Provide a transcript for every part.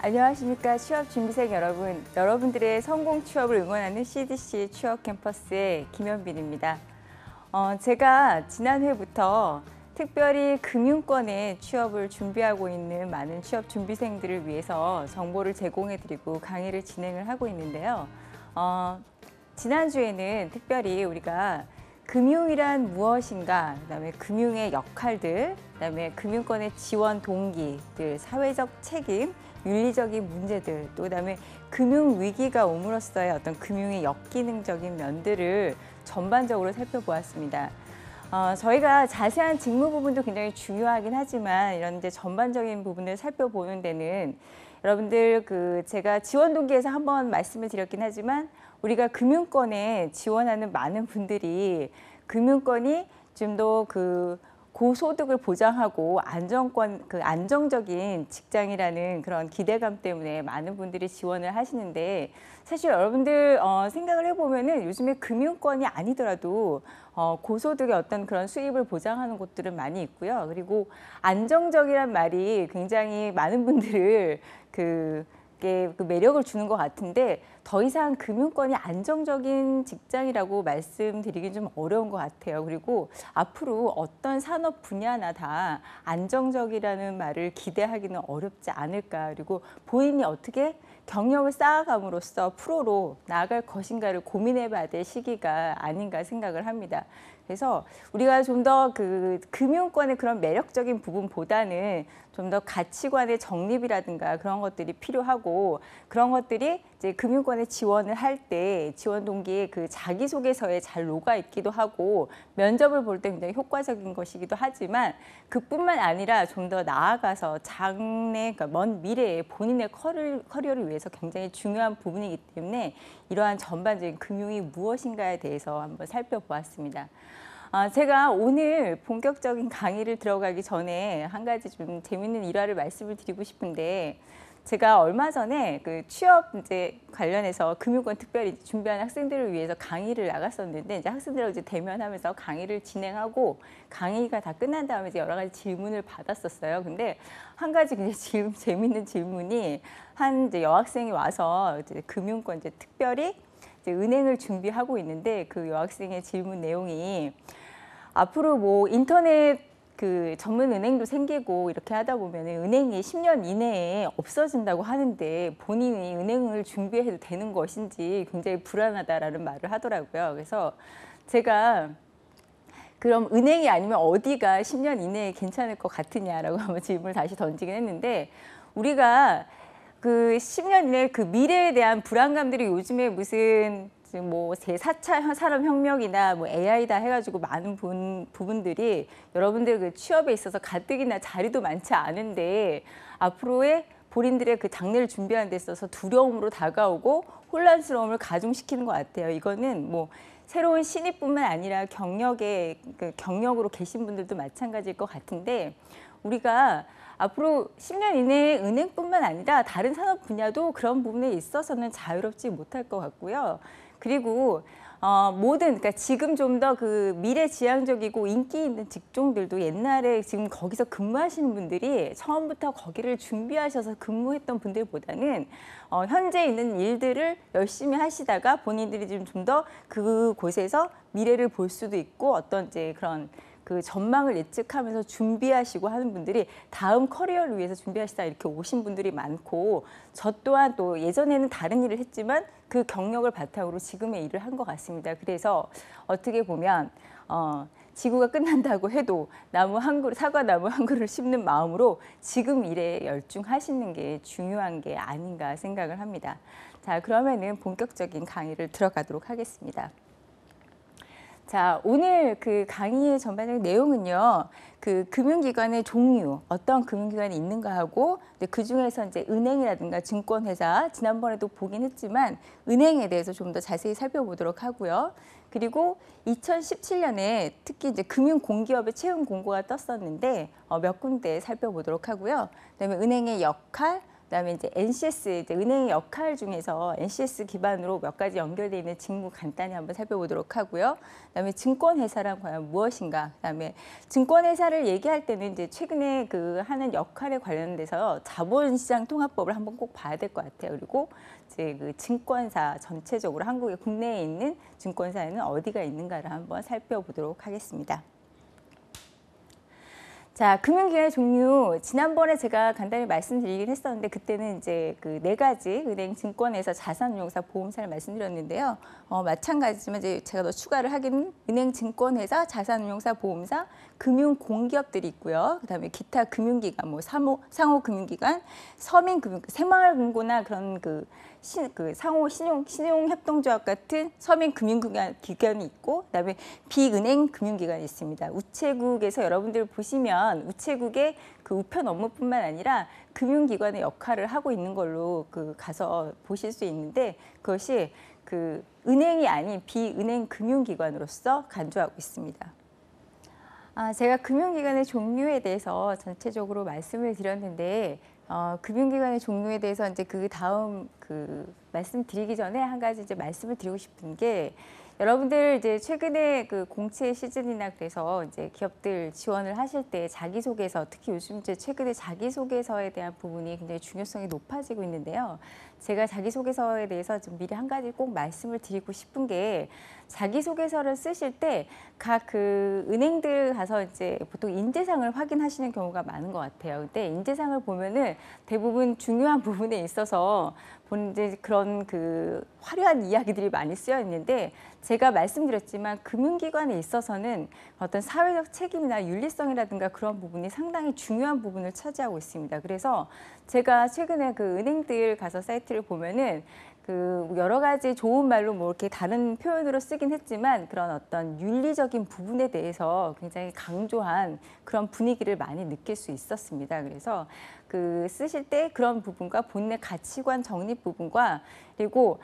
안녕하십니까. 취업준비생 여러분. 여러분들의 성공 취업을 응원하는 CDC 취업 캠퍼스의 김현빈입니다. 제가 지난 회부터 특별히 금융권에 취업을 준비하고 있는 많은 취업 준비생들을 위해서 정보를 제공해드리고 강의를 진행을 하고 있는데요. 지난주에는 특별히 우리가 금융이란 무엇인가, 그다음에 금융의 역할들, 그다음에 금융권의 지원 동기들, 사회적 책임, 윤리적인 문제들, 또 그다음에 금융 위기가 옴으로써의 어떤 금융의 역기능적인 면들을 전반적으로 살펴보았습니다. 저희가 자세한 직무 부분도 굉장히 중요하긴 하지만 이런 이제 전반적인 부분을 살펴보는 데는 여러분들 제가 지원 동기에서 한번 말씀을 드렸긴 하지만 우리가 금융권에 지원하는 많은 분들이 금융권이 좀 더 고소득을 보장하고 안정적인 직장이라는 그런 기대감 때문에 많은 분들이 지원을 하시는데, 사실 여러분들 생각을 해보면은 요즘에 금융권이 아니더라도 고소득의 어떤 그런 수입을 보장하는 곳들은 많이 있고요. 그리고 안정적이란 말이 굉장히 많은 분들을 그 매력을 주는 것 같은데, 더 이상 금융권이 안정적인 직장이라고 말씀드리긴 좀 어려운 것 같아요. 그리고 앞으로 어떤 산업 분야나 다 안정적이라는 말을 기대하기는 어렵지 않을까. 그리고 본인이 어떻게 경력을 쌓아감으로써 프로로 나아갈 것인가를 고민해봐야 될 시기가 아닌가 생각을 합니다. 그래서 우리가 좀 더 금융권의 그런 매력적인 부분보다는 좀 더 가치관의 정립이라든가 그런 것들이 필요하고, 그런 것들이 이제 금융권에 지원을 할 때 지원 동기에 자기소개서에 잘 녹아 있기도 하고, 면접을 볼 때 굉장히 효과적인 것이기도 하지만, 그뿐만 아니라 좀 더 나아가서 그러니까 먼 미래에 본인의 커리어를 위해서 굉장히 중요한 부분이기 때문에 이러한 전반적인 금융이 무엇인가에 대해서 한번 살펴보았습니다. 제가 오늘 본격적인 강의를 들어가기 전에 한 가지 좀 재밌는 일화를 말씀을 드리고 싶은데, 제가 얼마 전에 취업 관련해서 금융권 특별히 준비하는 학생들을 위해서 강의를 나갔었는데, 이제 학생들하고 대면하면서 강의를 진행하고 강의가 다 끝난 다음에 이제 여러 가지 질문을 받았었어요. 근데 한 가지 굉장히 재밌는 질문이, 한 여학생이 와서 금융권 특별히 은행을 준비하고 있는데, 그 여학생의 질문 내용이 앞으로 뭐 인터넷 전문 은행도 생기고 이렇게 하다 보면 은행이 10년 이내에 없어진다고 하는데 본인이 은행을 준비해도 되는 것인지 굉장히 불안하다라는 말을 하더라고요. 그래서 제가 그럼 은행이 아니면 어디가 10년 이내에 괜찮을 것 같으냐라고 한번 질문을 다시 던지긴 했는데, 우리가 10년 이내 미래에 대한 불안감들이 요즘에 무슨 뭐 제4차 산업혁명이나 뭐 AI다 해가지고 많은 부분들이 여러분들 취업에 있어서 가뜩이나 자리도 많지 않은데 앞으로의 본인들의 장래를 준비하는 데 있어서 두려움으로 다가오고 혼란스러움을 가중시키는 것 같아요. 이거는 뭐 새로운 신입뿐만 아니라 경력으로 계신 분들도 마찬가지일 것 같은데, 우리가 앞으로 10년 이내에 은행뿐만 아니라 다른 산업 분야도 그런 부분에 있어서는 자유롭지 못할 것 같고요. 그리고 그러니까 지금 좀 더 미래지향적이고 인기 있는 직종들도 옛날에 지금 거기서 근무하시는 분들이 처음부터 거기를 준비하셔서 근무했던 분들보다는 현재 있는 일들을 열심히 하시다가 본인들이 좀 더 그곳에서 미래를 볼 수도 있고 어떤 그런 전망을 예측하면서 준비하시고 하는 분들이 다음 커리어를 위해서 준비하시다 이렇게 오신 분들이 많고, 저 또한 또 예전에는 다른 일을 했지만 그 경력을 바탕으로 지금의 일을 한 것 같습니다. 그래서 어떻게 보면 지구가 끝난다고 해도 사과나무 한 그루를 심는 마음으로 지금 일에 열중하시는 게 중요한 게 아닌가 생각을 합니다. 자, 그러면은 본격적인 강의를 들어가도록 하겠습니다. 자, 오늘 강의의 전반적인 내용은요, 금융기관의 종류, 어떤 금융기관이 있는가 하고, 그 중에서 이제 은행이라든가 증권회사, 지난번에도 보긴 했지만, 은행에 대해서 좀 더 자세히 살펴보도록 하고요. 그리고 2017년에 특히 이제 금융공기업의 채용 공고가 떴었는데, 몇 군데 살펴보도록 하고요. 그다음에 은행의 역할, 그다음에 이제 NCS, 이제 은행의 역할 중에서 NCS 기반으로 몇 가지 연결되어 있는 직무 간단히 한번 살펴보도록 하고요. 그다음에 증권회사란 과연 무엇인가? 그다음에 증권회사를 얘기할 때는 이제 최근에 그 하는 역할에 관련돼서 자본시장 통합법을 한번 꼭 봐야 될 것 같아요. 그리고 이제 그 증권사 전체적으로 한국의 국내에 있는 증권사에는 어디가 있는가를 한번 살펴보도록 하겠습니다. 자, 금융기관의 종류, 지난번에 제가 간단히 말씀드리긴 했었는데 그때는 이제 그 네 가지 은행, 증권회사, 자산운용사, 보험사를 말씀드렸는데요. 마찬가지지만 이제 제가 더 추가를 하긴 은행, 증권회사, 자산운용사, 보험사, 금융공기업들이 있고요. 그다음에 기타 금융기관, 뭐 상호금융기관, 서민금융, 새마을금고나 그런 상호 신용협동조합 같은 서민금융기관이 있고, 그다음에 비은행 금융기관이 있습니다. 우체국에서 여러분들 보시면 우체국의 그 우편 업무뿐만 아니라 금융기관의 역할을 하고 있는 걸로 가서 보실 수 있는데 그것이 그 은행이 아닌 비은행 금융기관으로서 간주하고 있습니다. 제가 금융기관의 종류에 대해서 전체적으로 말씀을 드렸는데 금융기관의 종류에 대해서 이제 그 다음 말씀드리기 전에 한 가지 이제 말씀을 드리고 싶은 게 여러분들 이제 최근에 그 공채 시즌이나 그래서 이제 기업들 지원을 하실 때 자기소개서, 특히 요즘 이제 최근에 자기소개서에 대한 부분이 굉장히 중요성이 높아지고 있는데요. 제가 자기소개서에 대해서 좀 미리 한 가지 꼭 말씀을 드리고 싶은 게 자기소개서를 쓰실 때 각 그 은행들 가서 이제 보통 인재상을 확인하시는 경우가 많은 것 같아요. 근데 인재상을 보면은 대부분 중요한 부분에 있어서 이제 그런 그 화려한 이야기들이 많이 쓰여 있는데 제가 말씀드렸지만 금융기관에 있어서는 어떤 사회적 책임이나 윤리성이라든가 그런 부분이 상당히 중요한 부분을 차지하고 있습니다. 그래서 제가 최근에 그 은행들 가서 사이트를 보면은 그 여러 가지 좋은 말로 뭐 이렇게 다른 표현으로 쓰긴 했지만 그런 어떤 윤리적인 부분에 대해서 굉장히 강조한 그런 분위기를 많이 느낄 수 있었습니다. 그래서 그 쓰실 때 그런 부분과 본인의 가치관 정립 부분과 그리고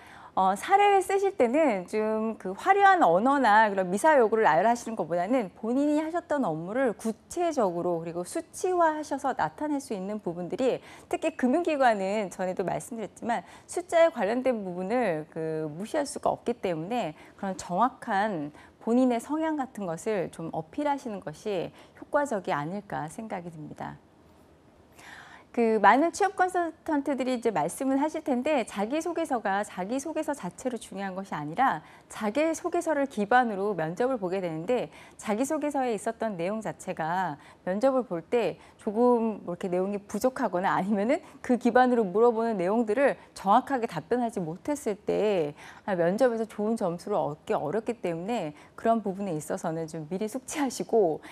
사례를 쓰실 때는 좀 그 화려한 언어나 그런 미사여구를 나열하시는 것보다는 본인이 하셨던 업무를 구체적으로 그리고 수치화하셔서 나타낼 수 있는 부분들이 특히 금융기관은 전에도 말씀드렸지만 숫자에 관련된 부분을 무시할 수가 없기 때문에 그런 정확한 본인의 성향 같은 것을 좀 어필하시는 것이 효과적이 아닐까 생각이 듭니다. 많은 취업 컨설턴트들이 이제 말씀을 하실 텐데 자기소개서가 자기소개서 자체로 중요한 것이 아니라 자기소개서를 기반으로 면접을 보게 되는데 자기소개서에 있었던 내용 자체가 면접을 볼 때 조금 이렇게 내용이 부족하거나 아니면은 그 기반으로 물어보는 내용들을 정확하게 답변하지 못했을 때 면접에서 좋은 점수를 얻기 어렵기 때문에 그런 부분에 있어서는 좀 미리 숙지하시고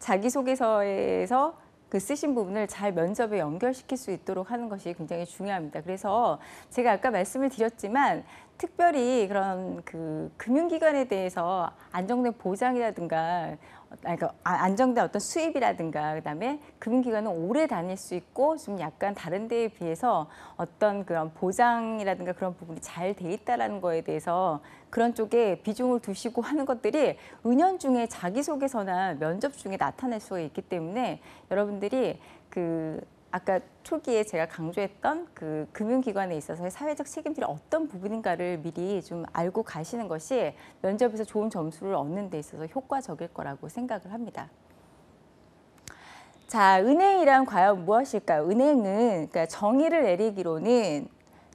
자기소개서에서 쓰신 부분을 잘 면접에 연결시킬 수 있도록 하는 것이 굉장히 중요합니다. 그래서 제가 아까 말씀을 드렸지만 특별히 그런 금융기관에 대해서 안정된 보장이라든가 안정된 어떤 수입이라든가 그다음에 금융기관은 오래 다닐 수 있고 좀 약간 다른 데에 비해서 어떤 그런 보장이라든가 그런 부분이 잘 돼 있다라는 거에 대해서 그런 쪽에 비중을 두시고 하는 것들이 은연중에 자기소개서나 면접 중에 나타날 수가 있기 때문에 여러분들이 아까 초기에 제가 강조했던 금융기관에 있어서의 사회적 책임들이 어떤 부분인가를 미리 좀 알고 가시는 것이 면접에서 좋은 점수를 얻는 데 있어서 효과적일 거라고 생각을 합니다. 자, 은행이란 과연 무엇일까요? 은행은 그러니까 정의를 내리기로는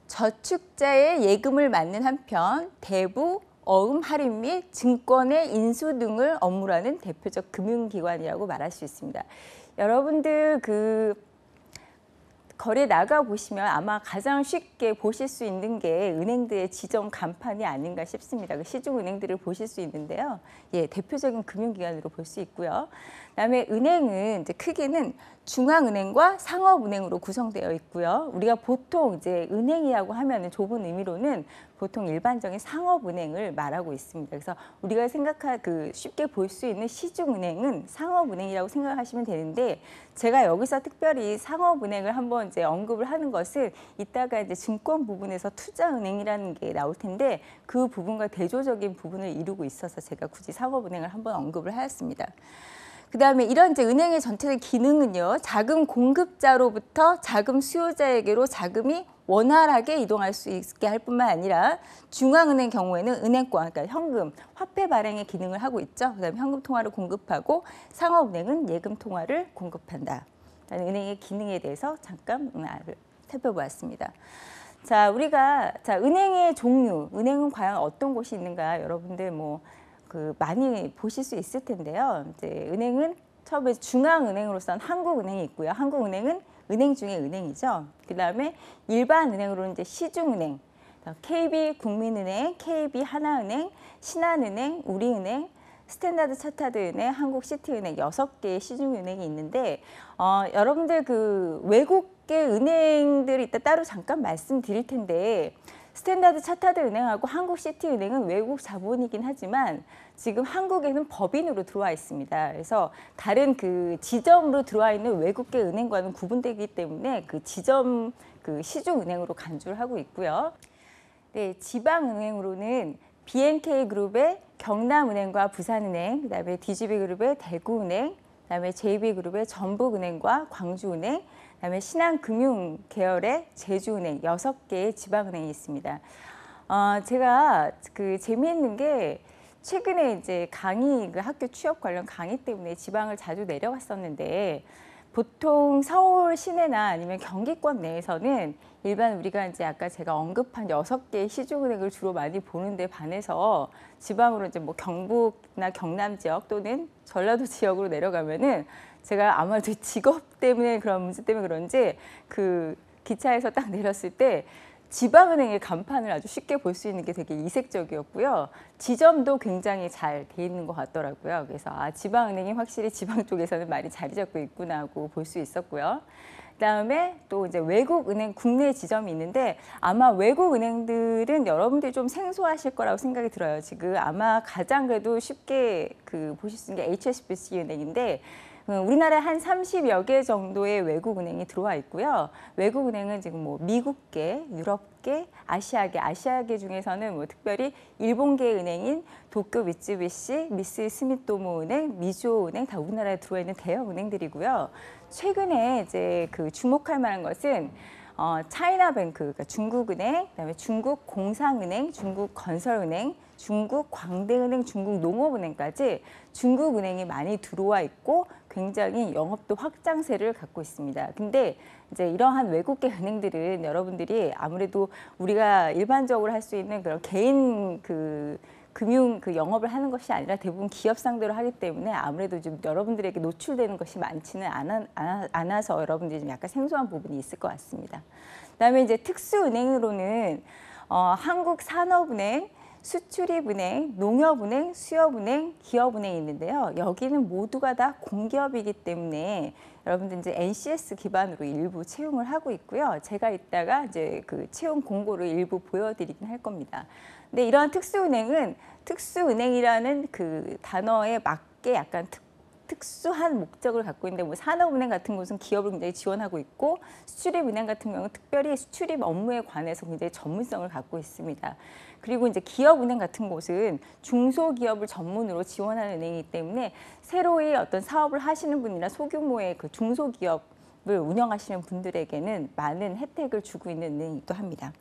저축자의 예금을 맡는 한편 대부, 어음 할인 및 증권의 인수 등을 업무로 하는 대표적 금융기관이라고 말할 수 있습니다. 여러분들 거리에 나가 보시면 아마 가장 쉽게 보실 수 있는 게 은행들의 지정 간판이 아닌가 싶습니다. 시중 은행들을 보실 수 있는데요. 예, 대표적인 금융기관으로 볼 수 있고요. 그다음에 은행은 이제 크게는 중앙은행과 상업은행으로 구성되어 있고요. 우리가 보통 이제 은행이라고 하면은 좁은 의미로는 보통 일반적인 상업은행을 말하고 있습니다. 그래서 우리가 쉽게 볼 수 있는 시중은행은 상업은행이라고 생각하시면 되는데 제가 여기서 특별히 상업은행을 한번 이제 언급을 하는 것은 이따가 이제 증권 부분에서 투자은행이라는 게 나올 텐데 그 부분과 대조적인 부분을 이루고 있어서 제가 굳이 상업은행을 한번 언급을 하였습니다. 그다음에 이런 이제 은행의 전체적인 기능은요, 자금 공급자로부터 자금 수요자에게로 자금이 원활하게 이동할 수 있게 할 뿐만 아니라 중앙은행 경우에는 은행권, 그러니까 현금, 화폐 발행의 기능을 하고 있죠. 그다음에 현금 통화를 공급하고 상업은행은 예금 통화를 공급한다. 라는 은행의 기능에 대해서 잠깐 살펴보았습니다. 자, 우리가 은행의 종류, 은행은 과연 어떤 곳이 있는가 여러분들 많이 보실 수 있을 텐데요. 이제 은행은 처음에 중앙은행으로서는 한국은행이 있고요. 한국은행은 은행 중에 은행이죠. 그다음에 일반 은행으로는 이제 시중은행, KB 국민은행, KB 하나은행, 신한은행, 우리은행, 스탠다드 차타드은행, 한국시티은행 6개의 시중은행이 있는데 여러분들 그 외국계 은행들이 이따 따로 잠깐 말씀드릴 텐데 스탠다드 차타드 은행하고 한국시티은행은 외국 자본이긴 하지만 지금 한국에는 법인으로 들어와 있습니다. 그래서 다른 그 지점으로 들어와 있는 외국계 은행과는 구분되기 때문에 그 지점 그 시중은행으로 간주를 하고 있고요. 네, 지방은행으로는 BNK그룹의 경남은행과 부산은행, 그다음에 DGB그룹의 대구은행, 그다음에 JB그룹의 전북은행과 광주은행, 그다음에 신한금융 계열의 제주은행 6개의 지방은행이 있습니다. 제가 그 재미있는 게 최근에 이제 강의, 그 학교 취업 관련 강의 때문에 지방을 자주 내려갔었는데 보통 서울 시내나 아니면 경기권 내에서는 일반 우리가 이제 아까 제가 언급한 6개의 시중은행을 주로 많이 보는데 반해서 지방으로 이제 경북이나 경남 지역 또는 전라도 지역으로 내려가면은 제가 아마도 직업 때문에 그런 문제 때문에 그런지 그 기차에서 딱 내렸을 때 지방은행의 간판을 아주 쉽게 볼 수 있는 게 되게 이색적이었고요. 지점도 굉장히 잘 돼 있는 것 같더라고요. 그래서 지방은행이 확실히 지방 쪽에서는 많이 자리 잡고 있구나 하고 볼 수 있었고요. 그다음에 또 이제 외국 은행 국내 지점이 있는데 아마 외국 은행들은 여러분들이 좀 생소하실 거라고 생각이 들어요. 지금 아마 가장 그래도 쉽게 그 보실 수 있는 게 HSBC 은행인데 우리나라에 한 30여 개 정도의 외국 은행이 들어와 있고요. 외국 은행은 지금 미국계, 유럽계, 아시아계 중에서는 특별히 일본계 은행인 도쿄 미쓰비시, 미쓰 스미토모 은행, 미주호 은행 다 우리나라에 들어와 있는 대형 은행들이고요. 최근에 이제 그 주목할 만한 것은 차이나뱅크, 그러니까 중국은행, 그다음에 중국공상은행, 중국건설은행, 중국광대은행, 중국농업은행까지 중국은행이 많이 들어와 있고 굉장히 영업도 확장세를 갖고 있습니다. 근데 이제 이러한 외국계 은행들은 여러분들이 아무래도 우리가 일반적으로 할 수 있는 그런 개인 금융 영업을 하는 것이 아니라 대부분 기업 상대로 하기 때문에 아무래도 좀 여러분들에게 노출되는 것이 많지는 않아서 여러분들이 좀 약간 생소한 부분이 있을 것 같습니다. 그다음에 이제 특수은행으로는 한국산업은행, 수출입은행, 농협은행, 수협은행, 기업은행이 있는데요. 여기는 모두가 다 공기업이기 때문에 여러분들 이제 NCS 기반으로 일부 채용을 하고 있고요. 제가 이따가 이제 그 채용 공고를 일부 보여드리긴 할 겁니다. 근데 이러한 특수은행은 특수은행이라는 그 단어에 맞게 약간 특수한 목적을 갖고 있는데 산업은행 같은 곳은 기업을 굉장히 지원하고 있고 수출입은행 같은 경우는 특별히 수출입 업무에 관해서 굉장히 전문성을 갖고 있습니다. 그리고 이제 기업은행 같은 곳은 중소기업을 전문으로 지원하는 은행이기 때문에 새로이 어떤 사업을 하시는 분이나 소규모의 그 중소기업을 운영하시는 분들에게는 많은 혜택을 주고 있는 은행이기도 합니다.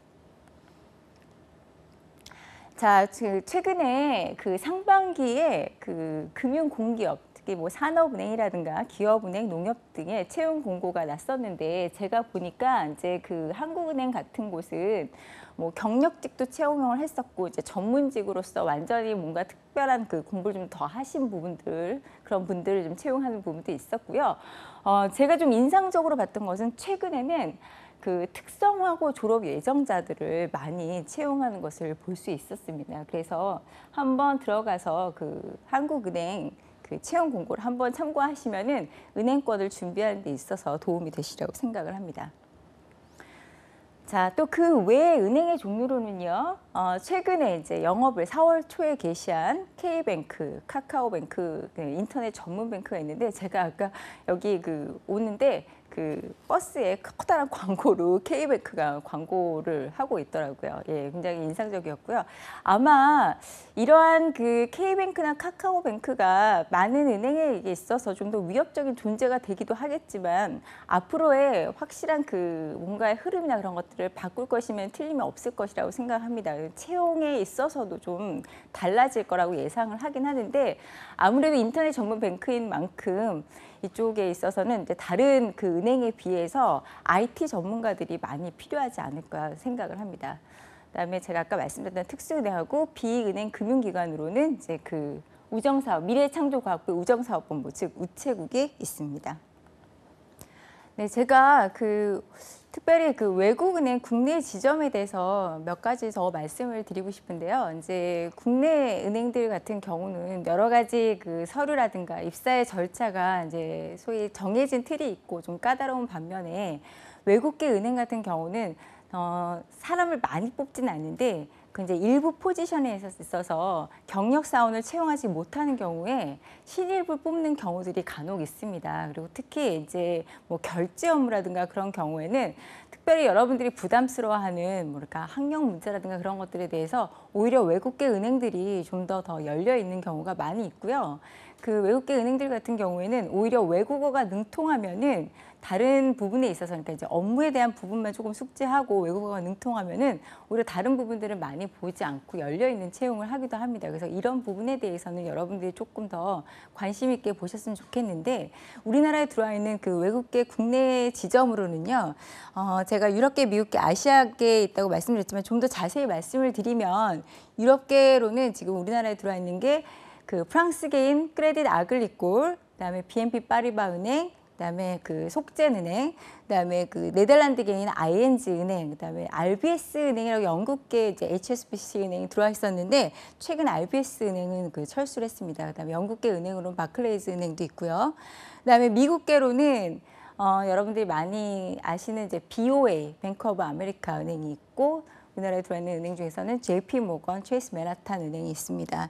자, 최근에 그 상반기에 그 금융공기업 특히 산업은행이라든가 기업은행, 농협 등의 채용 공고가 났었는데 제가 보니까 이제 그 한국은행 같은 곳은 경력직도 채용을 했었고 이제 전문직으로서 완전히 뭔가 특별한 그 공부를 좀 더 하신 부분들 그런 분들을 좀 채용하는 부분도 있었고요. 제가 좀 인상적으로 봤던 것은 최근에는 그 특성화고 졸업 예정자들을 많이 채용하는 것을 볼 수 있었습니다. 그래서 한번 들어가서 그 한국은행 그 채용 공고를 한번 참고하시면은 은행권을 준비하는 데 있어서 도움이 되시라고 생각을 합니다. 자, 또 그 외의 은행의 종류로는요, 최근에 이제 영업을 4월 초에 개시한 K뱅크, 카카오뱅크 인터넷 전문 뱅크가 있는데 제가 아까 여기 오는데 그 버스에 커다란 광고로 K뱅크가 광고를 하고 있더라고요. 예, 굉장히 인상적이었고요. 아마 이러한 그 K뱅크나 카카오뱅크가 많은 은행에 있어서 좀 더 위협적인 존재가 되기도 하겠지만 앞으로의 확실한 그 뭔가의 흐름이나 그런 것들을 바꿀 것이면 틀림이 없을 것이라고 생각합니다. 채용에 있어서도 좀 달라질 거라고 예상을 하긴 하는데 아무래도 인터넷 전문 뱅크인 만큼 이쪽에 있어서는 이제 다른 그 은행에 비해서 IT 전문가들이 많이 필요하지 않을까 생각을 합니다. 그다음에 제가 아까 말씀드렸던 특수은행하고 비은행 금융기관으로는 이제 그 우정사업, 미래창조과학부 우정사업본부 즉 우체국이 있습니다. 네, 제가 특별히 그 외국은행 국내 지점에 대해서 몇 가지 더 말씀을 드리고 싶은데요. 이제 국내 은행들 같은 경우는 여러 가지 그 서류라든가 입사의 절차가 이제 소위 정해진 틀이 있고 좀 까다로운 반면에 외국계 은행 같은 경우는 사람을 많이 뽑지는 않는데 그 이제 일부 포지션에 있어서 경력 사원을 채용하지 못하는 경우에 신입을 뽑는 경우들이 간혹 있습니다. 그리고 특히 이제 뭐 결제 업무라든가 그런 경우에는 특별히 여러분들이 부담스러워하는 뭐랄까 학력 문제라든가 그런 것들에 대해서 오히려 외국계 은행들이 좀 더 열려 있는 경우가 많이 있고요. 그 외국계 은행들 같은 경우에는 오히려 외국어가 능통하면은 다른 부분에 있어서 그러니까 이제 업무에 대한 부분만 조금 숙지하고 외국어가 능통하면은 오히려 다른 부분들을 많이 보지 않고 열려 있는 채용을 하기도 합니다. 그래서 이런 부분에 대해서는 여러분들이 조금 더 관심 있게 보셨으면 좋겠는데 우리나라에 들어와 있는 그 외국계 국내 지점으로는요. 제가 유럽계, 미국계, 아시아계에 있다고 말씀드렸지만 좀 더 자세히 말씀을 드리면 유럽계로는 지금 우리나라에 들어와 있는 게 그 프랑스계인 크레딧 아글리콜, 그다음에 BNP 파리바 은행, 그다음에 그 속젠은행, 그다음에 그 네덜란드계인 ING 은행, 그다음에 RBS 은행이라고 영국계 이제 HSBC 은행이 들어와 있었는데 최근 RBS 은행은 그 철수를 했습니다. 그다음에 영국계 은행으로는 바클레이즈 은행도 있고요. 그다음에 미국계로는 여러분들이 많이 아시는 이제 BOA, 뱅크 오브 아메리카 은행이 있고 우리나라에 들어와 있는 은행 중에서는 JP 모건, 체이스 맨하탄 은행이 있습니다.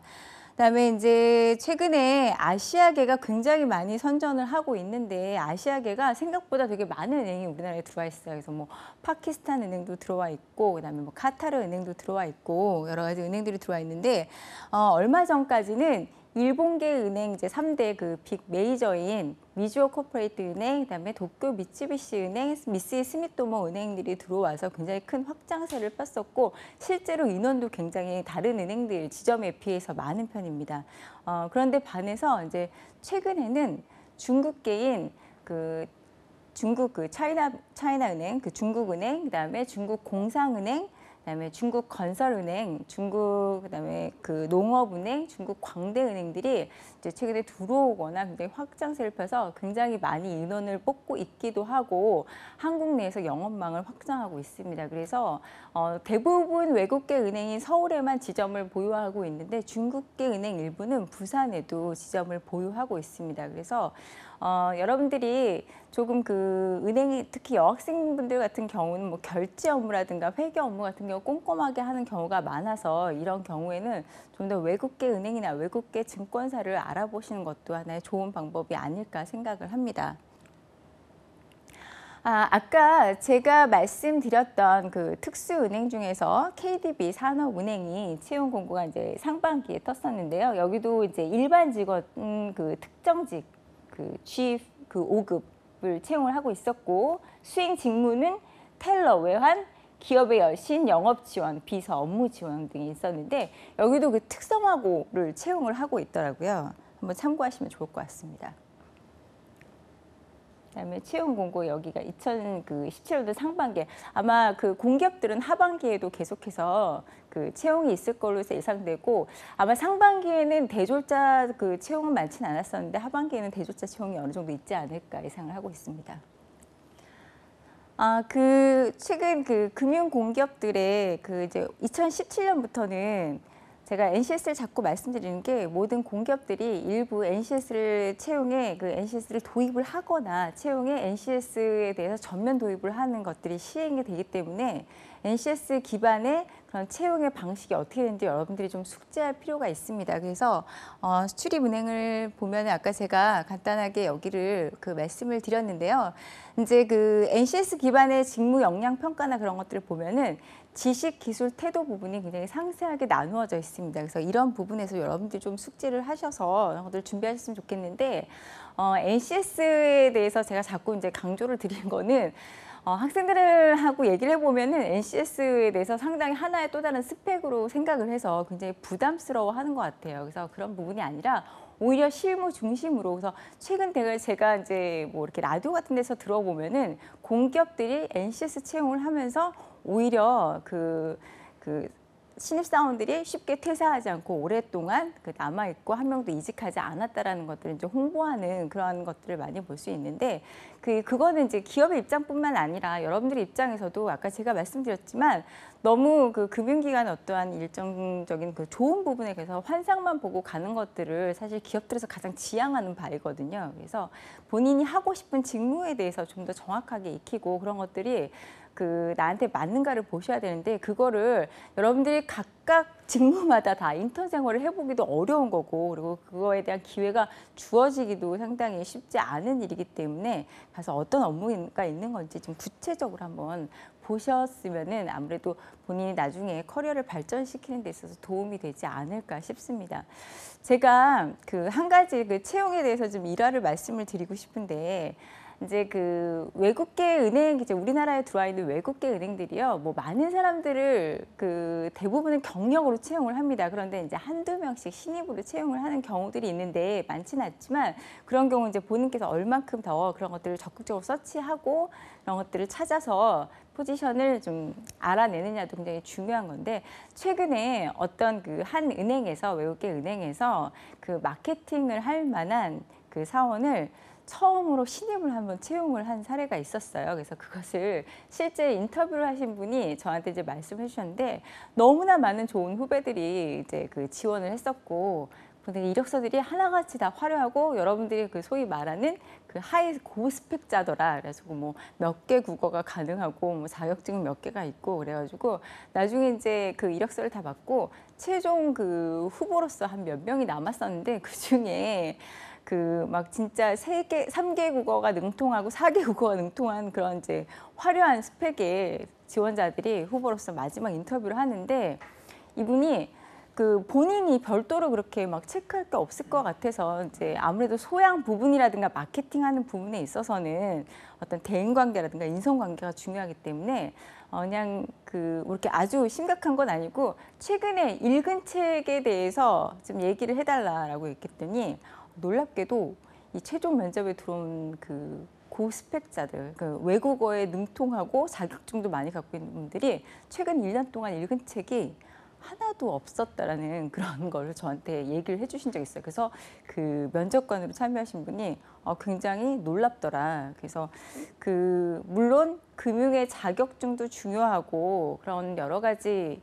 그다음에 이제 최근에 아시아계가 굉장히 많이 선전을 하고 있는데 아시아계가 생각보다 되게 많은 은행이 우리나라에 들어와 있어요. 그래서 뭐 파키스탄 은행도 들어와 있고 그다음에 뭐 카타르 은행도 들어와 있고 여러 가지 은행들이 들어와 있는데 얼마 전까지는 일본계 은행 이제 3대 그 빅 메이저인 미주오 코퍼레이트 은행, 그다음에 도쿄 미쓰비시 은행, 미쓰이 스미토모 은행들이 들어와서 굉장히 큰 확장세를 폈었고 실제로 인원도 굉장히 다른 은행들 지점에 비해서 많은 편입니다. 그런데 반해서 이제 최근에는 중국계인 중국 차이나 은행, 중국은행, 그다음에 중국 공상은행, 그다음에 중국 건설은행, 그다음에 그 농업은행, 중국 광대은행들이 이제 최근에 들어오거나 굉장히 확장세를 펴서 굉장히 많이 인원을 뽑고 있기도 하고 한국 내에서 영업망을 확장하고 있습니다. 그래서 대부분 외국계 은행이 서울에만 지점을 보유하고 있는데 중국계 은행 일부는 부산에도 지점을 보유하고 있습니다. 그래서 여러분들이 조금 그 은행이 특히 여학생분들 같은 경우는 뭐 결제 업무라든가 회계 업무 같은 경우 꼼꼼하게 하는 경우가 많아서 이런 경우에는 좀 더 외국계 은행이나 외국계 증권사를 알아보시는 것도 하나의 좋은 방법이 아닐까 생각을 합니다. 아까 제가 말씀드렸던 그 특수은행 중에서 KDB 산업은행이 채용 공고가 이제 상반기에 떴었는데요. 여기도 이제 일반 직원 그 특정직 그 5급을 채용을 하고 있었고 수행 직무는 텔러, 외환, 기업의 여신, 영업 지원, 비서, 업무 지원 등이 있었는데 여기도 그 특성화고를 채용을 하고 있더라고요. 한번 참고하시면 좋을 것 같습니다. 그다음에 채용 공고 여기가 2017년도 상반기에 아마 그 공기업들은 하반기에도 계속해서 그 채용이 있을 걸로 예상되고 아마 상반기에는 대졸자 그 채용은 많지는 않았었는데 하반기에는 대졸자 채용이 어느 정도 있지 않을까 예상을 하고 있습니다. 최근 그 금융 공기업들의 그 이제 2017년부터는 제가 NCS를 자꾸 말씀드리는 게 모든 공기업들이 일부 NCS를 채용에 그 NCS를 도입을 하거나 채용에 NCS에 대해서 전면 도입을 하는 것들이 시행이 되기 때문에 NCS 기반의 그런 채용의 방식이 어떻게 되는지 여러분들이 좀 숙지할 필요가 있습니다. 그래서 수출입은행을 보면 아까 제가 간단하게 여기를 그 말씀을 드렸는데요. 이제 그 NCS 기반의 직무 역량 평가나 그런 것들을 보면은 지식, 기술, 태도 부분이 굉장히 상세하게 나누어져 있습니다. 그래서 이런 부분에서 여러분들이 좀 숙지를 하셔서 이런 것들을 준비하셨으면 좋겠는데 NCS에 대해서 제가 자꾸 이제 강조를 드리는 거는 학생들하고 얘기를 해보면은 NCS에 대해서 상당히 하나의 또 다른 스펙으로 생각을 해서 굉장히 부담스러워하는 것 같아요. 그래서 그런 부분이 아니라 오히려 실무 중심으로 그래서 최근 제가 이제 뭐 이렇게 라디오 같은 데서 들어보면은 공기업들이 NCS 채용을 하면서 오히려 그 신입사원들이 쉽게 퇴사하지 않고 오랫동안 남아있고 한 명도 이직하지 않았다라는 것들을 이제 홍보하는 그러한 것들을 많이 볼 수 있는데 그거는 이제 기업의 입장뿐만 아니라 여러분들의 입장에서도 아까 제가 말씀드렸지만 너무 그 금융기관의 어떠한 일정적인 그 좋은 부분에 대해서 환상만 보고 가는 것들을 사실 기업들에서 가장 지향하는 바이거든요. 그래서 본인이 하고 싶은 직무에 대해서 좀 더 정확하게 익히고 그런 것들이 나한테 맞는가를 보셔야 되는데 그거를 여러분들이 각각 직무마다 다 인턴 생활을 해보기도 어려운 거고 그리고 그거에 대한 기회가 주어지기도 상당히 쉽지 않은 일이기 때문에 가서 어떤 업무가 있는 건지 좀 구체적으로 한번 보셨으면은 아무래도 본인이 나중에 커리어를 발전시키는 데 있어서 도움이 되지 않을까 싶습니다. 제가 한 가지 채용에 대해서 좀 일화를 말씀을 드리고 싶은데 이제 외국계 은행, 이제 우리나라에 들어와 있는 외국계 은행들이요, 뭐 많은 사람들을 대부분은 경력으로 채용을 합니다. 그런데 이제 한두 명씩 신입으로 채용을 하는 경우들이 있는데 많지는 않지만 그런 경우 이제 본인께서 얼만큼 더 그런 것들을 적극적으로 서치하고 그런 것들을 찾아서 포지션을 좀 알아내느냐도 굉장히 중요한 건데 최근에 어떤 한 은행에서 외국계 은행에서 마케팅을 할 만한 사원을 처음으로 신입을 한번 채용을 한 사례가 있었어요. 그래서 그것을 실제 인터뷰를 하신 분이 저한테 이제 말씀해 주셨는데 너무나 많은 좋은 후배들이 이제 지원을 했었고 근데 이력서들이 하나같이 다 화려하고 여러분들이 소위 말하는 하이 고스펙자더라. 그래서 뭐 몇 개 국어가 가능하고 뭐 자격증 몇 개가 있고 그래가지고 나중에 이제 이력서를 다 받고 최종 후보로서 한 몇 명이 남았었는데 그 중에 막 진짜 3개 국어가 능통하고 4개 국어가 능통한 그런 이제 화려한 스펙의 지원자들이 후보로서 마지막 인터뷰를 하는데 이분이 본인이 별도로 그렇게 막 체크할 게 없을 것 같아서 이제 아무래도 소양 부분이라든가 마케팅하는 부분에 있어서는 어떤 대인 관계라든가 인성 관계가 중요하기 때문에 그냥 이렇게 아주 심각한 건 아니고 최근에 읽은 책에 대해서 좀 얘기를 해달라라고 했더니 놀랍게도 이 최종 면접에 들어온 고스펙자들, 외국어에 능통하고 자격증도 많이 갖고 있는 분들이 최근 1년 동안 읽은 책이 하나도 없었다라는 그런 걸 저한테 얘기를 해주신 적이 있어요. 그래서 면접관으로 참여하신 분이 굉장히 놀랍더라. 그래서 물론 금융의 자격증도 중요하고 그런 여러 가지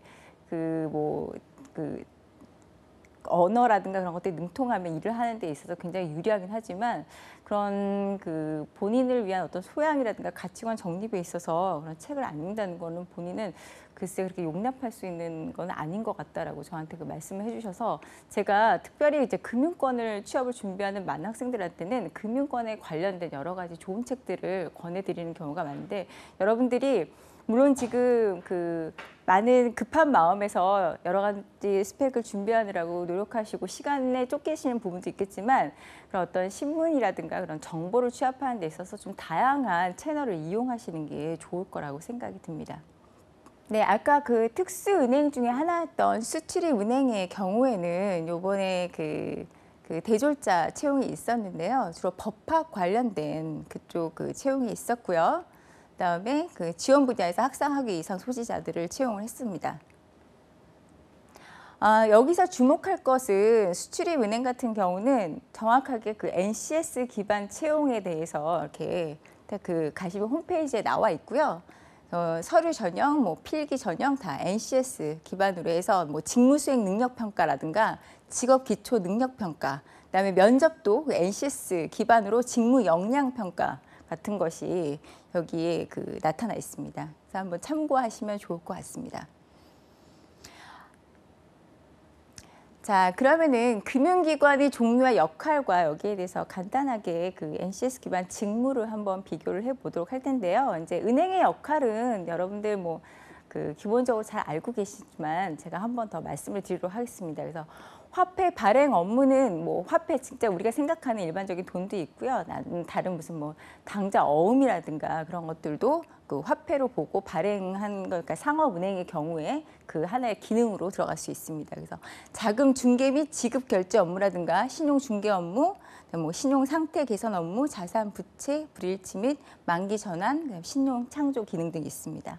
언어라든가 그런 것들이 능통하면 일을 하는 데 있어서 굉장히 유리하긴 하지만 그런 본인을 위한 어떤 소양이라든가 가치관 정립에 있어서 그런 책을 안 읽는다는 거는 본인은 글쎄 그렇게 용납할 수 있는 건 아닌 것 같다라고 저한테 말씀을 해주셔서 제가 특별히 이제 금융권을 취업을 준비하는 많은 학생들한테는 금융권에 관련된 여러 가지 좋은 책들을 권해드리는 경우가 많은데 여러분들이 물론 지금 많은 급한 마음에서 여러 가지 스펙을 준비하느라고 노력하시고 시간에 쫓기시는 부분도 있겠지만 그런 어떤 신문이라든가 그런 정보를 취합하는 데 있어서 좀 다양한 채널을 이용하시는 게 좋을 거라고 생각이 듭니다. 네, 아까 특수은행 중에 하나였던 수출입은행의 경우에는 요번에 대졸자 채용이 있었는데요. 주로 법학 관련된 그쪽 채용이 있었고요. 그다음에 지원 분야에서 학사학위 이상 소지자들을 채용을 했습니다. 여기서 주목할 것은 수출입은행 같은 경우는 정확하게 NCS 기반 채용에 대해서 이렇게 가시면 홈페이지에 나와 있고요. 서류 전형, 뭐 필기 전형 다 NCS 기반으로 해서 뭐 직무 수행 능력 평가라든가 직업 기초 능력 평가, 그다음에 면접도 NCS 기반으로 직무 역량 평가 같은 것이 여기에 나타나 있습니다. 그래서 한번 참고하시면 좋을 것 같습니다. 자, 그러면은 금융기관의 종류와 역할과 여기에 대해서 간단하게 NCS 기반 직무를 한번 비교를 해보도록 할 텐데요. 이제 은행의 역할은 여러분들 뭐 기본적으로 잘 알고 계시지만 제가 한번 더 말씀을 드리도록 하겠습니다. 그래서 화폐 발행 업무는 뭐 화폐 진짜 우리가 생각하는 일반적인 돈도 있고요. 다른 무슨 뭐 당좌 어음이라든가 그런 것들도 화폐로 보고 발행한 거, 그러니까 상업은행의 경우에 하나의 기능으로 들어갈 수 있습니다. 그래서 자금 중개 및 지급 결제 업무라든가 신용 중개 업무, 뭐 신용 상태 개선 업무, 자산 부채, 불일치 및 만기 전환, 신용 창조 기능 등이 있습니다.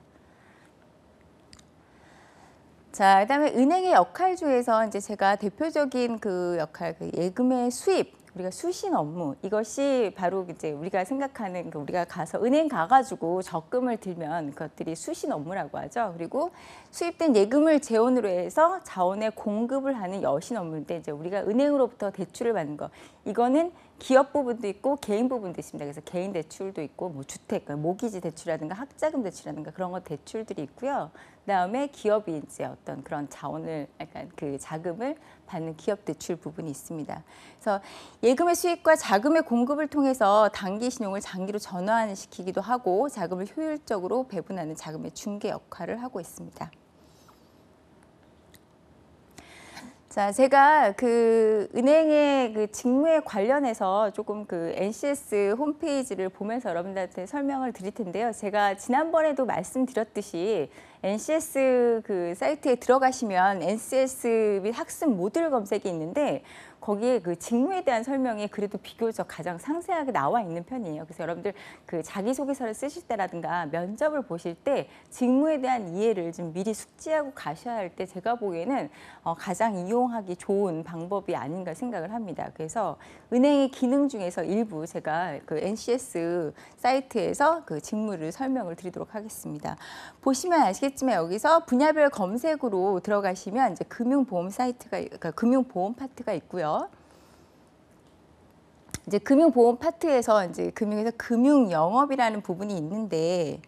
자, 그다음에 은행의 역할 중에서 이제 제가 대표적인 역할, 예금의 수입, 우리가 수신 업무, 이것이 바로 이제 우리가 생각하는 우리가 가서 은행 가가지고 적금을 들면 그것들이 수신 업무라고 하죠. 그리고 수입된 예금을 재원으로 해서 자원에 공급을 하는 여신 업무인데 이제 우리가 은행으로부터 대출을 받는 거, 이거는 기업 부분도 있고 개인 부분도 있습니다. 그래서 개인 대출도 있고 뭐 주택, 모기지 대출이라든가 학자금 대출이라든가 그런 거 대출들이 있고요. 그다음에 기업이 이제 어떤 그런 자원을 약간 자금을 받는 기업 대출 부분이 있습니다. 그래서 예금의 수익과 자금의 공급을 통해서 단기 신용을 장기로 전환시키기도 하고 자금을 효율적으로 배분하는 자금의 중개 역할을 하고 있습니다. 자, 제가 은행의 직무에 관련해서 조금 NCS 홈페이지를 보면서 여러분들한테 설명을 드릴 텐데요. 제가 지난번에도 말씀드렸듯이 NCS 사이트에 들어가시면 NCS 및 학습 모듈 검색이 있는데 거기에 직무에 대한 설명이 그래도 비교적 가장 상세하게 나와 있는 편이에요. 그래서 여러분들 자기소개서를 쓰실 때라든가 면접을 보실 때 직무에 대한 이해를 좀 미리 숙지하고 가셔야 할 때 제가 보기에는 가장 이용하기 좋은 방법이 아닌가 생각을 합니다. 그래서 은행의 기능 중에서 일부 제가 NCS 사이트에서 직무를 설명을 드리도록 하겠습니다. 보시면 아시겠지만 여기서 분야별 검색으로 들어가시면 이제 금융보험 사이트가, 금융보험 파트가 있고요. 이제 금융보험 파트에서 이제 금융에서 금융영업이라는 부분이 있는데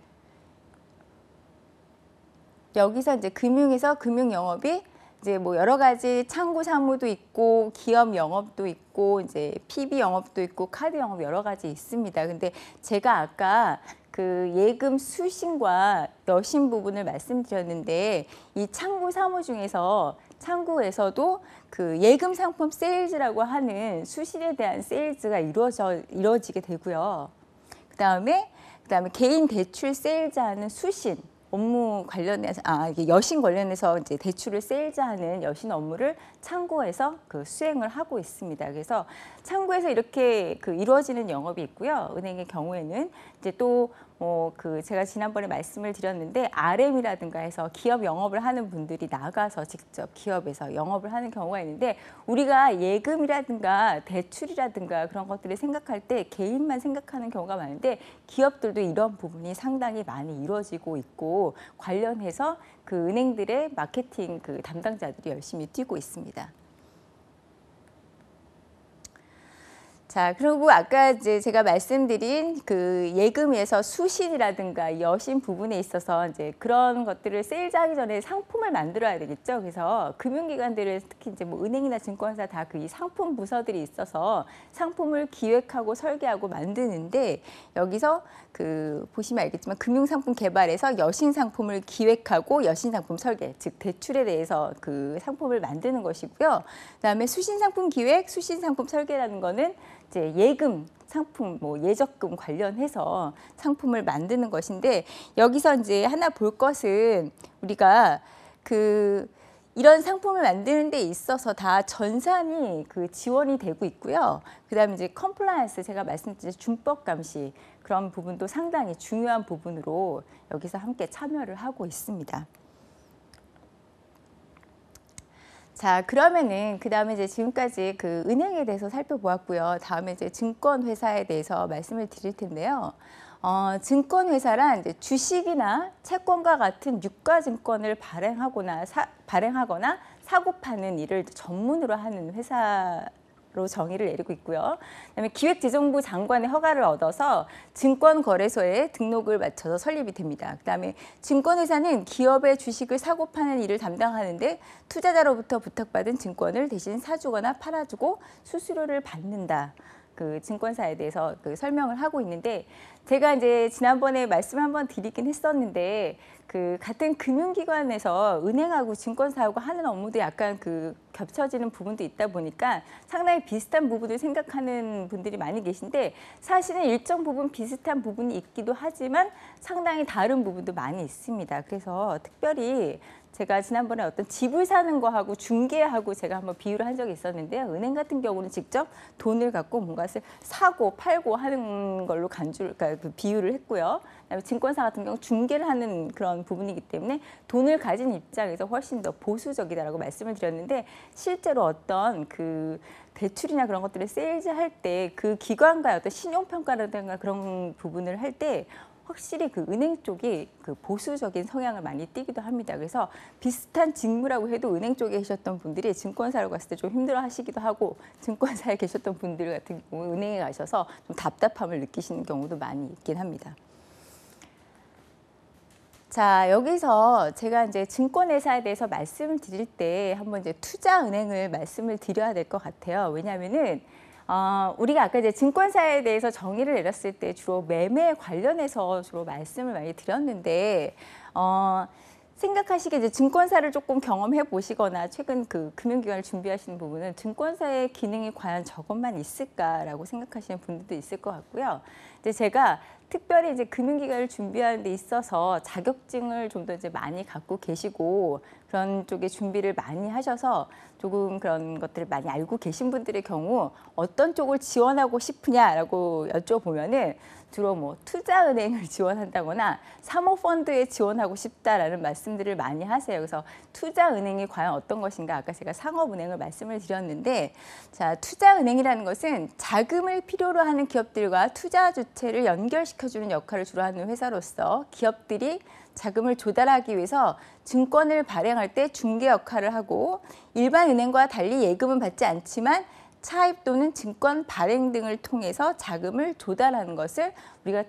여기서 이제 금융에서 금융영업이 이제 뭐 여러 가지 창구 사무도 있고 기업 영업도 있고 이제 PB 영업도 있고 카드 영업 여러 가지 있습니다. 근데 제가 아까 예금 수신과 여신 부분을 말씀드렸는데 이 창구 사무 중에서 창구에서도 예금 상품 세일즈라고 하는 수신에 대한 세일즈가 이루어지게 되고요. 그다음에 개인 대출 세일즈하는 수신 업무 관련해서 이게 여신 관련해서 이제 대출을 세일즈하는 여신 업무를 창구에서 수행을 하고 있습니다. 그래서 창구에서 이렇게 이루어지는 영업이 있고요. 은행의 경우에는 이제 또 제가 지난번에 말씀을 드렸는데 RM이라든가 해서 기업 영업을 하는 분들이 나가서 직접 기업에서 영업을 하는 경우가 있는데 우리가 예금이라든가 대출이라든가 그런 것들을 생각할 때 개인만 생각하는 경우가 많은데 기업들도 이런 부분이 상당히 많이 이루어지고 있고 관련해서 은행들의 마케팅 담당자들이 열심히 뛰고 있습니다. 자, 그리고 아까 이제 제가 말씀드린 예금에서 수신이라든가 여신 부분에 있어서 이제 그런 것들을 세일즈하기 전에 상품을 만들어야 되겠죠. 그래서 금융기관들은 특히 이제 뭐 은행이나 증권사 다 이 상품 부서들이 있어서 상품을 기획하고 설계하고 만드는데 여기서 보시면 알겠지만 금융상품 개발에서 여신 상품을 기획하고 여신 상품 설계, 즉 대출에 대해서 상품을 만드는 것이고요. 그다음에 수신 상품 기획, 수신 상품 설계라는 거는 이제 예금 상품, 뭐 예적금 관련해서 상품을 만드는 것인데 여기서 이제 하나 볼 것은 우리가 이런 상품을 만드는 데 있어서 다 전산이 지원이 되고 있고요. 그다음에 이제 컴플라이언스 제가 말씀드린 준법 감시 그런 부분도 상당히 중요한 부분으로 여기서 함께 참여를 하고 있습니다. 자, 그러면은 그 다음에 이제 지금까지 그 은행에 대해서 살펴보았고요. 다음에 이제 증권회사에 대해서 말씀을 드릴 텐데요. 증권회사란 이제 주식이나 채권과 같은 유가증권을 발행하거나 사고 파는 일을 전문으로 하는 회사로 정의를 내리고 있고요. 그다음에 기획재정부 장관의 허가를 얻어서 증권거래소에 등록을 마쳐서 설립이 됩니다. 그다음에 증권회사는 기업의 주식을 사고 파는 일을 담당하는데 투자자로부터 부탁받은 증권을 대신 사주거나 팔아주고 수수료를 받는다. 그 증권사에 대해서 그 설명을 하고 있는데, 제가 이제 지난번에 말씀 한번 드리긴 했었는데, 그 같은 금융기관에서 은행하고 증권사하고 하는 업무도 약간 그 겹쳐지는 부분도 있다 보니까 상당히 비슷한 부분을 생각하는 분들이 많이 계신데, 사실은 일정 부분 비슷한 부분이 있기도 하지만 상당히 다른 부분도 많이 있습니다. 그래서 특별히 제가 지난번에 어떤 집을 사는 거하고 중개하고 제가 한번 비유를 한 적이 있었는데요. 은행 같은 경우는 직접 돈을 갖고 뭔가를 사고 팔고 하는 걸로 그러니까 그 비유를 했고요. 그다음에 증권사 같은 경우 중개를 하는 그런 부분이기 때문에 돈을 가진 입장에서 훨씬 더 보수적이다라고 말씀을 드렸는데, 실제로 어떤 그 대출이나 그런 것들을 세일즈할 때 그 기관과의 어떤 신용평가라든가 그런 부분을 할 때 확실히 그 은행 쪽이 그 보수적인 성향을 많이 띠기도 합니다. 그래서 비슷한 직무라고 해도 은행 쪽에 계셨던 분들이 증권사로 갔을 때 좀 힘들어 하시기도 하고, 증권사에 계셨던 분들 같은 경우 은행에 가셔서 좀 답답함을 느끼시는 경우도 많이 있긴 합니다. 자, 여기서 제가 이제 증권회사에 대해서 말씀을 드릴 때 한번 이제 투자은행을 말씀을 드려야 될 것 같아요. 왜냐하면은 우리가 아까 이제 증권사에 대해서 정의를 내렸을 때 주로 매매 관련해서 주로 말씀을 많이 드렸는데, 생각하시기에 이제 증권사를 조금 경험해 보시거나 최근 그 금융기관을 준비하시는 부분은 증권사의 기능이 과연 저것만 있을까라고 생각하시는 분들도 있을 것 같고요. 이제 제가 특별히 이제 금융기관을 준비하는 데 있어서 자격증을 좀 더 이제 많이 갖고 계시고 그런 쪽에 준비를 많이 하셔서 조금 그런 것들을 많이 알고 계신 분들의 경우 어떤 쪽을 지원하고 싶으냐라고 여쭤보면은 주로 뭐 투자은행을 지원한다거나 사모펀드에 지원하고 싶다라는 말씀들을 많이 하세요. 그래서 투자은행이 과연 어떤 것인가, 아까 제가 상업은행을 말씀을 드렸는데, 자, 투자은행이라는 것은 자금을 필요로 하는 기업들과 투자 주체를 연결시켜주는 역할을 주로 하는 회사로서 기업들이 자금을 조달하기 위해서 증권을 발행할 때 중개 역할을 하고, 일반 은행과 달리 예금은 받지 않지만 차입 또는 증권 발행 등을 통해서 자금을 조달하는 것을 우리가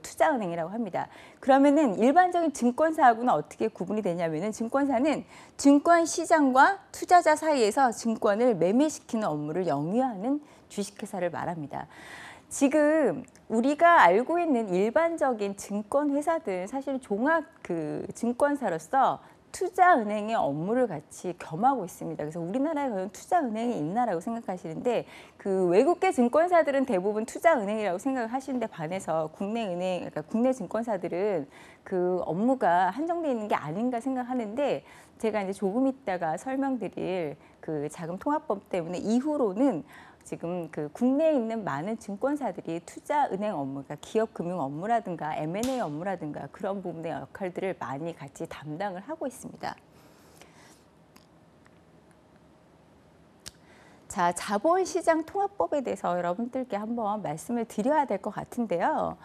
투자은행이라고 합니다. 그러면은 일반적인 증권사하고는 어떻게 구분이 되냐면은, 증권사는 증권 시장과 투자자 사이에서 증권을 매매시키는 업무를 영위하는 주식회사를 말합니다. 지금 우리가 알고 있는 일반적인 증권회사들은 사실 종합 그 증권사로서 투자은행의 업무를 같이 겸하고 있습니다. 그래서 우리나라에 과연 투자은행이 있나라고 생각하시는데, 그 외국계 증권사들은 대부분 투자은행이라고 생각을 하시는데 반해서 그러니까 국내 증권사들은 그 업무가 한정되어 있는 게 아닌가 생각하는데, 제가 이제 조금 있다가 설명드릴 그 자금통합법 때문에 이후로는 지금 그 국내에 있는 많은 증권사들이 투자은행 업무, 그러니까 기업금융 업무라든가 M&A 업무라든가 그런 부분의 역할들을 많이 같이 담당을 하고 있습니다. 자, 자본시장 통합법에 대해서 여러분들께 한번 말씀을 드려야 될 것 같은데요.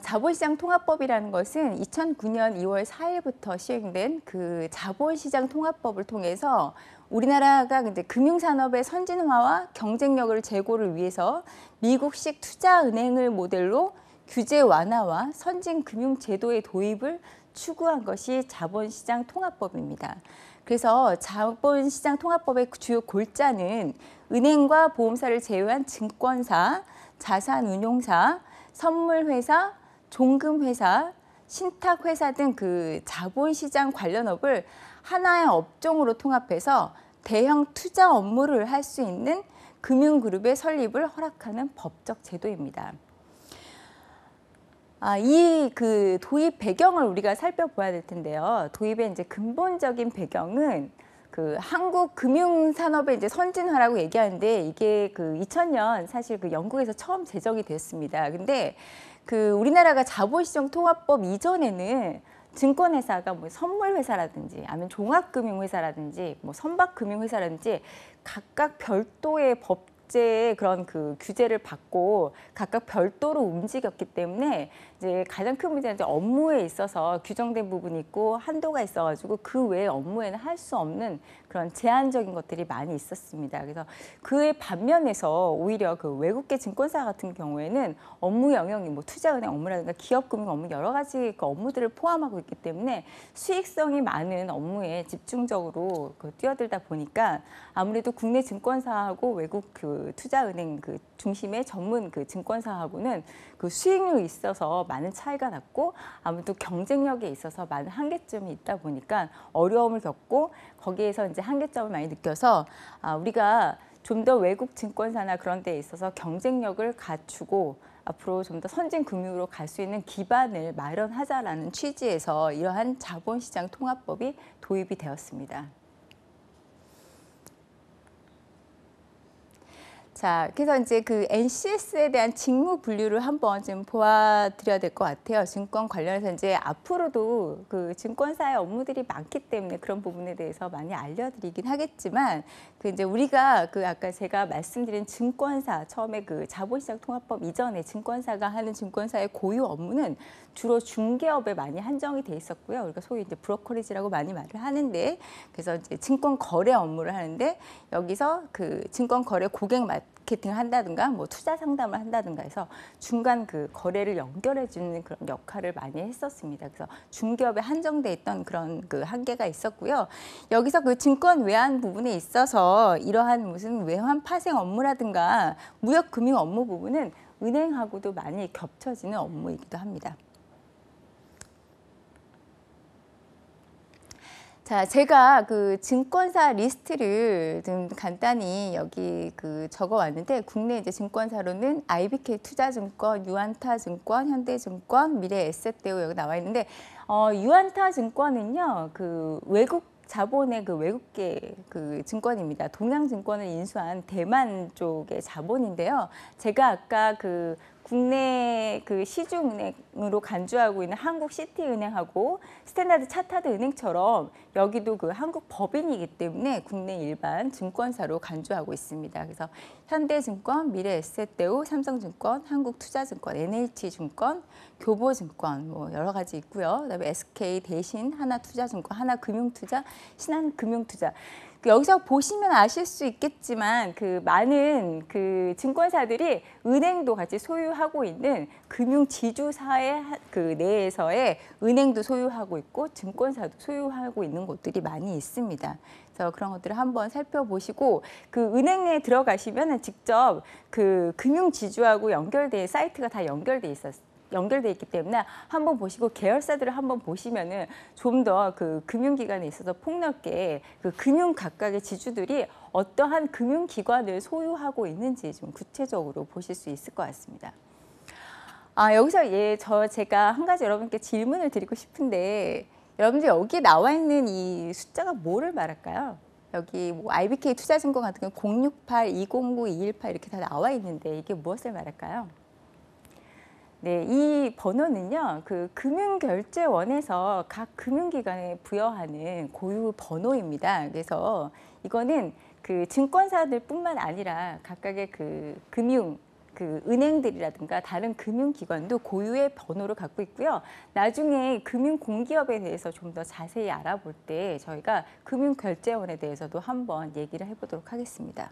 자본시장 통합법이라는 것은 2009년 2월 4일부터 시행된 그 자본시장 통합법을 통해서 우리나라가 이제 금융산업의 선진화와 경쟁력을 제고를 위해서 미국식 투자은행을 모델로 규제 완화와 선진금융제도의 도입을 추구한 것이 자본시장 통합법입니다. 그래서 자본시장 통합법의 주요 골자는 은행과 보험사를 제외한 증권사, 자산운용사, 선물회사, 종금회사, 신탁회사 등 그 자본시장 관련업을 하나의 업종으로 통합해서 대형 투자 업무를 할 수 있는 금융그룹의 설립을 허락하는 법적 제도입니다. 이 그 도입 배경을 우리가 살펴봐야 될 텐데요. 도입의 이제 근본적인 배경은 그 한국 금융산업의 이제 선진화라고 얘기하는데, 이게 그 2000년 사실 그 영국에서 처음 제정이 됐습니다. 근데 그 우리나라가 자본시장 통합법 이전에는 증권회사가 뭐 선물회사라든지 아니면 종합금융회사라든지 뭐 선박금융회사라든지 각각 별도의 법제의 그런 그 규제를 받고 각각 별도로 움직였기 때문에 이제 가장 큰 문제는 이제 업무에 있어서 규정된 부분이 있고 한도가 있어가지고 그 외의 업무에는 할 수 없는 그런 제한적인 것들이 많이 있었습니다. 그래서 그의 반면에서 오히려 그 외국계 증권사 같은 경우에는 업무 영역이 뭐 투자은행 업무라든가 기업금융 업무 여러 가지 그 업무들을 포함하고 있기 때문에 수익성이 많은 업무에 집중적으로 그 뛰어들다 보니까 아무래도 국내 증권사하고 외국 그 투자은행 그 중심의 전문 그 증권사하고는 그 수익률이 있어서 많은 차이가 났고 아무래도 경쟁력에 있어서 많은 한계점이 있다 보니까 어려움을 겪고 거기에서 이제 한계점을 많이 느껴서 우리가 좀 더 외국 증권사나 그런 데에 있어서 경쟁력을 갖추고 앞으로 좀 더 선진 금융으로 갈 수 있는 기반을 마련하자라는 취지에서 이러한 자본시장 통합법이 도입이 되었습니다. 자, 그래서 이제 그 NCS에 대한 직무 분류를 한번 좀 보아드려야 될 것 같아요. 증권 관련해서 이제 앞으로도 그 증권사의 업무들이 많기 때문에 그런 부분에 대해서 많이 알려드리긴 하겠지만, 그 이제 우리가 그 아까 제가 말씀드린 증권사 처음에 그 자본시장 통합법 이전에 증권사가 하는 증권사의 고유 업무는 주로 중개업에 많이 한정이 돼 있었고요. 우리가 소위 이제 브로커리지라고 많이 말을 하는데, 그래서 이제 증권 거래 업무를 하는데 여기서 그 증권 거래 고객 마케팅을 한다든가 뭐 투자 상담을 한다든가 해서 중간 그 거래를 연결해 주는 그런 역할을 많이 했었습니다. 그래서 중개업에 한정돼 있던 그런 그 한계가 있었고요. 여기서 그 증권 외환 부분에 있어서 이러한 무슨 외환 파생 업무라든가 무역 금융 업무 부분은 은행하고도 많이 겹쳐지는 업무이기도 합니다. 자, 제가 그 증권사 리스트를 좀 간단히 여기 그 적어 왔는데, 국내 이제 증권사로는 IBK 투자증권, 유안타증권, 현대증권, 미래에셋대우 여기 나와 있는데, 유안타증권은요, 그 외국 자본의 그 외국계 그 증권입니다. 동양증권을 인수한 대만 쪽의 자본인데요. 제가 아까 그 국내 그 시중은행으로 간주하고 있는 한국시티은행하고 스탠다드 차타드 은행처럼 여기도 그 한국 법인이기 때문에 국내 일반 증권사로 간주하고 있습니다. 그래서 현대증권, 미래에셋대우, 삼성증권, 한국투자증권, NH증권, 교보증권 뭐 여러 가지 있고요. 그다음에 SK 대신, 하나투자증권, 하나금융투자, 신한금융투자. 여기서 보시면 아실 수 있겠지만 그 많은 그 증권사들이 은행도 같이 소유하고 있는 금융 지주사의 그 내에서의 은행도 소유하고 있고 증권사도 소유하고 있는 곳들이 많이 있습니다. 그래서 그런 것들을 한번 살펴보시고 그 은행에 들어가시면 직접 그 금융 지주하고 연결된 사이트가 다 연결돼 있기 때문에 한번 보시고 계열사들을 한번 보시면은 좀 더 그 금융기관에 있어서 폭넓게 그 금융 각각의 지주들이 어떠한 금융기관을 소유하고 있는지 좀 구체적으로 보실 수 있을 것 같습니다. 여기서 제가 한 가지 여러분께 질문을 드리고 싶은데, 여러분들 여기 나와 있는 이 숫자가 뭐를 말할까요? 여기 뭐 IBK 투자증권 같은 경우 068, 209, 218 이렇게 다 나와 있는데 이게 무엇을 말할까요? 네, 이 번호는요, 그 금융결제원에서 각 금융기관에 부여하는 고유 번호입니다. 그래서 이거는 그 증권사들뿐만 아니라 각각의 그 은행들이라든가 다른 금융기관도 고유의 번호를 갖고 있고요. 나중에 금융공기업에 대해서 좀 더 자세히 알아볼 때 저희가 금융결제원에 대해서도 한번 얘기를 해보도록 하겠습니다.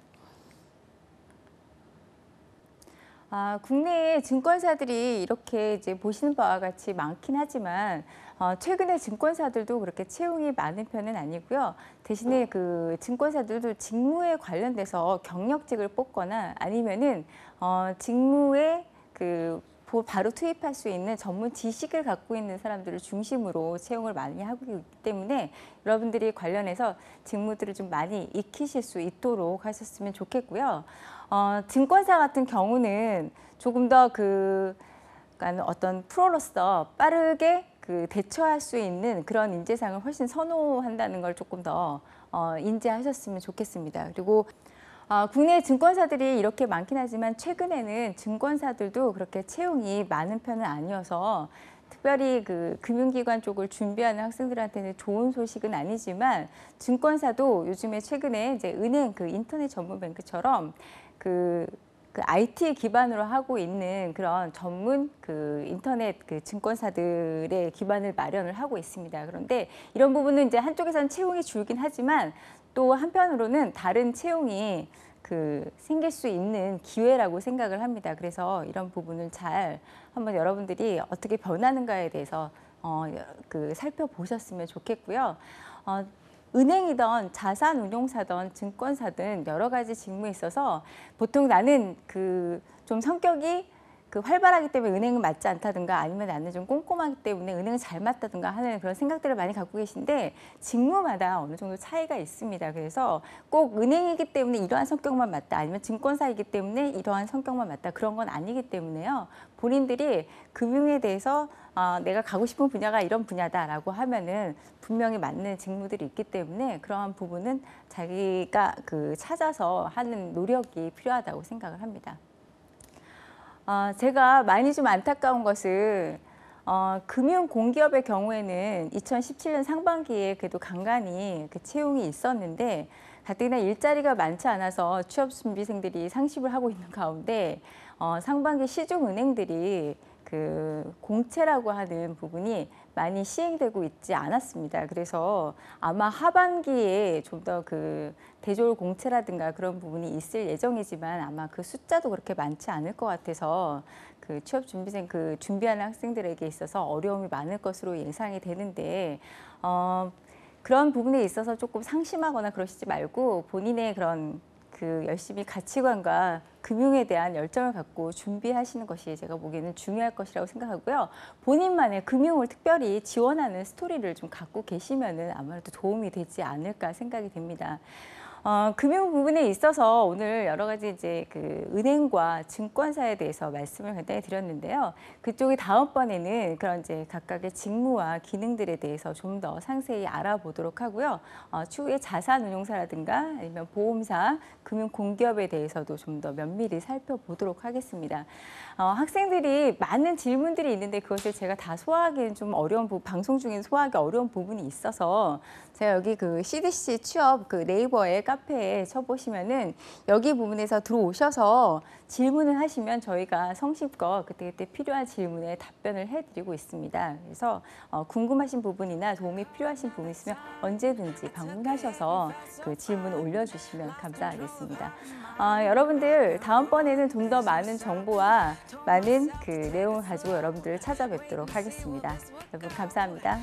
국내에 증권사들이 이렇게 이제 보시는 바와 같이 많긴 하지만 최근에 증권사들도 그렇게 채용이 많은 편은 아니고요. 대신에 그 증권사들도 직무에 관련돼서 경력직을 뽑거나 아니면은 직무에 그 바로 투입할 수 있는 전문 지식을 갖고 있는 사람들을 중심으로 채용을 많이 하고 있기 때문에 여러분들이 관련해서 직무들을 좀 많이 익히실 수 있도록 하셨으면 좋겠고요. 증권사 같은 경우는 조금 더 그러니까 어떤 프로로서 빠르게 그 대처할 수 있는 그런 인재상을 훨씬 선호한다는 걸 조금 더 인지하셨으면 좋겠습니다. 그리고 국내 증권사들이 이렇게 많긴 하지만 최근에는 증권사들도 그렇게 채용이 많은 편은 아니어서 특별히 그 금융기관 쪽을 준비하는 학생들한테는 좋은 소식은 아니지만 증권사도 요즘에 최근에 이제 은행 그 인터넷 전문 뱅크처럼 그 IT 기반으로 하고 있는 그런 전문 그 인터넷 그 증권사들의 기반을 마련을 하고 있습니다. 그런데 이런 부분은 이제 한쪽에서는 채용이 줄긴 하지만 또 한편으로는 다른 채용이 그 생길 수 있는 기회라고 생각을 합니다. 그래서 이런 부분을 잘 한번 여러분들이 어떻게 변하는가에 대해서 그 살펴보셨으면 좋겠고요. 은행이든 자산운용사든 증권사든 여러 가지 직무에 있어서 보통 나는 그 좀 성격이 그 활발하기 때문에 은행은 맞지 않다든가 아니면 나는 좀 꼼꼼하기 때문에 은행은 잘 맞다든가 하는 그런 생각들을 많이 갖고 계신데 직무마다 어느 정도 차이가 있습니다. 그래서 꼭 은행이기 때문에 이러한 성격만 맞다 아니면 증권사이기 때문에 이러한 성격만 맞다 그런 건 아니기 때문에요. 본인들이 금융에 대해서 내가 가고 싶은 분야가 이런 분야다라고 하면은 분명히 맞는 직무들이 있기 때문에 그러한 부분은 자기가 그 찾아서 하는 노력이 필요하다고 생각을 합니다. 제가 많이 좀 안타까운 것은 금융 공기업의 경우에는 2017년 상반기에 그래도 간간히 그 채용이 있었는데 가뜩이나 일자리가 많지 않아서 취업 준비생들이 상십을 하고 있는 가운데 상반기 시중은행들이 그 공채라고 하는 부분이 많이 시행되고 있지 않았습니다. 그래서 아마 하반기에 좀 더 그 대졸 공채라든가 그런 부분이 있을 예정이지만 아마 그 숫자도 그렇게 많지 않을 것 같아서 그 취업 준비생 그 준비하는 학생들에게 있어서 어려움이 많을 것으로 예상이 되는데 그런 부분에 있어서 조금 상심하거나 그러시지 말고 본인의 그런 그 열심히 가치관과 금융에 대한 열정을 갖고 준비하시는 것이 제가 보기에는 중요할 것이라고 생각하고요. 본인만의 금융을 특별히 지원하는 스토리를 좀 갖고 계시면은 아무래도 도움이 되지 않을까 생각이 됩니다. 금융 부분에 있어서 오늘 여러 가지 이제 그 은행과 증권사에 대해서 말씀을 간단히 드렸는데요. 그쪽이 다음번에는 그런 이제 각각의 직무와 기능들에 대해서 좀 더 상세히 알아보도록 하고요. 추후에 자산운용사라든가 아니면 보험사, 금융공기업에 대해서도 좀 더 면밀히 살펴보도록 하겠습니다. 학생들이 많은 질문들이 있는데 그것을 제가 다 소화하기는 좀 어려운 방송 중에 소화하기 어려운 부분이 있어서 제가 여기 그 CDC 취업 그 네이버에 카페에 쳐보시면은 여기 부분에서 들어오셔서 질문을 하시면 저희가 성심껏 그때그때 필요한 질문에 답변을 해드리고 있습니다. 그래서 궁금하신 부분이나 도움이 필요하신 부분 있으면 언제든지 방문하셔서 그 질문 올려주시면 감사하겠습니다. 여러분들 다음번에는 좀 더 많은 정보와 많은 그 내용을 가지고 여러분들을 찾아뵙도록 하겠습니다. 여러분 감사합니다.